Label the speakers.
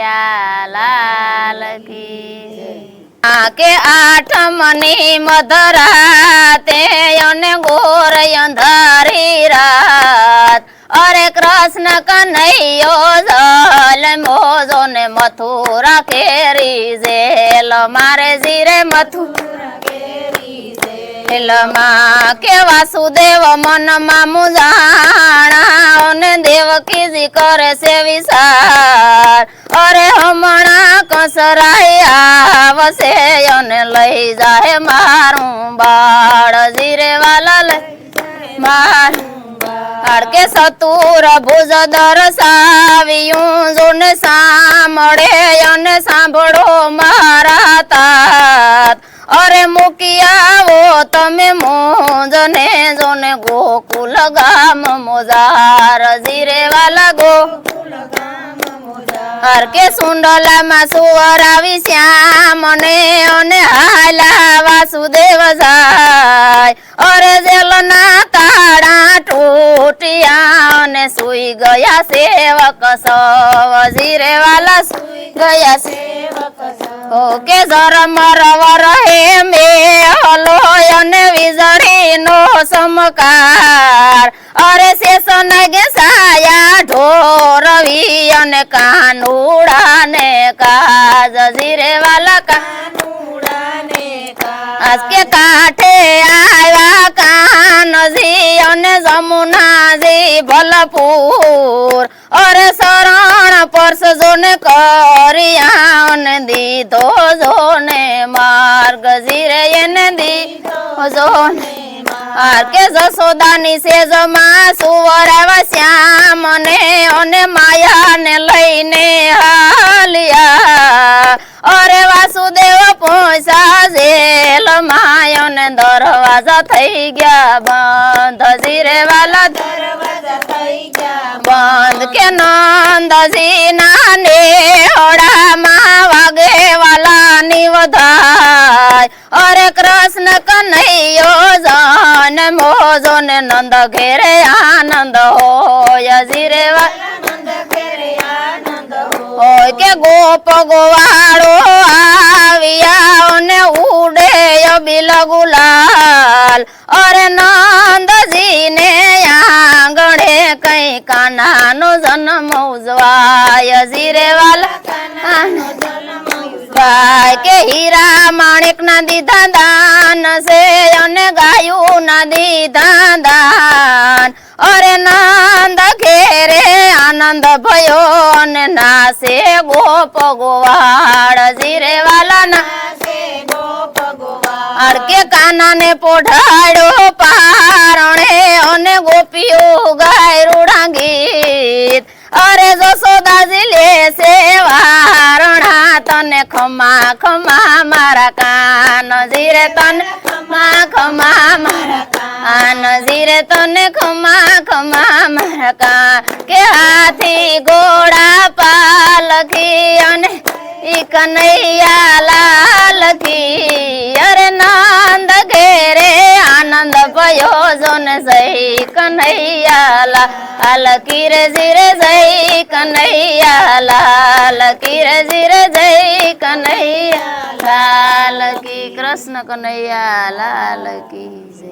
Speaker 1: લાલ કી કે આઠમની મધરાતે અને ગોર અંધારી રાત અરે કૃષ્ણ કનૈયો જલ મોજો ને મથુરા કેરી જેલ મારે જીરે મથુરા કેરી જેલ માં કે વાસુદેવ મનમાં મુજાણા અને દેવકીજી કરે છે વિચાર અરે હમણાં કસરાઈ આવશે અને લઈ જાય મારું બાળ જીરે વાલા લઈ મારું કે સતુર ભુજ દર્શાવ્યું જોને સાંભળે અને સાંભળો મારા તાત અરે મૂકી આવો તમે મોજને જોને ગોકુલ ગામ મોજાર જીરે વાલા ગોકુલ ગામ કે સુંડલામાં સુવર આવી શ્યામ અને હાલા વાસુદેવ જાય અરે જેલના તાળા તૂટ્યા અને સુઈ ગયા સેવક સૌ જીરે વાલા સુઈ ગયા સેવક સૌ કે ઝરમર વરહે મેહલો અને વીજળી નો સમકાર અરે શેષન ગે સાયા ઢોરવી અને કાનુડા ને કાજ જીરે વાલા કાનુડા ને કાજ કે કાંઠે આવ્યા કાનજી અને જમુનાજી ભલપુર અરે શરણ પરસ જોને કર્યા અને દીધો જોને માર્ગ જીરે એને દીધો જોને કે જસોદાની સેજમાં સુવર શ્યામ અને માયા ને લઈને હાલ્યા અરે વાસુદેવ પહોંચ્યા જેલ માય ને દરવાજા થઈ ગયા બંધ જીરે વાલા દરવાજા થઈ ગયા બંધ કે નંદજી ના નેહડામાં વાગે વાલા ની વધાય અરે કૃષ્ણ કનૈયો જન મોજો ને નંદ ઘેરે આનંદ હોય જીરે નંદ ઘેરે આનંદ હોય કે ગોપ ગોવાળો આવ્યા અને ઉડે બિલ ગુલાલ અરે નંદજી ને આંગણે કઈ કાના નો જન્મ ઉજવાય જીરે વાલા કાના ભાઈ કે હીરા માણેક ના દીધા દાન છે અને ગાયું ના દીધા દાન અરે નંદ ઘેરે આનંદ ભયો અને નાસે ગોપ ગોવાળ જીરે વાલા નાસે ગોપ ગોવાળ કે કાના ને પોઢાડ્યો પારણે અને ગોપીઓ ગાય રૂડા ગીત અરે જસોદાજી લેશે વારણા તને ખમા ખમા મારા કાન જીરે તને ખમા ખમા મારા કાન જીરે તને ખમા ખમા મારા કાન કે હાથી ઘોડા પાલખી અને ઈ કનૈયા લાલ કી અરે નંદ ઘેરે આનંદ ભયો જોને જય કનૈયા લાલ કી રે જીરે જય કનૈયા લાલ કી રે જીરે જય કનૈયા લાલ કી કૃષ્ણ કનૈયા લાલ કી.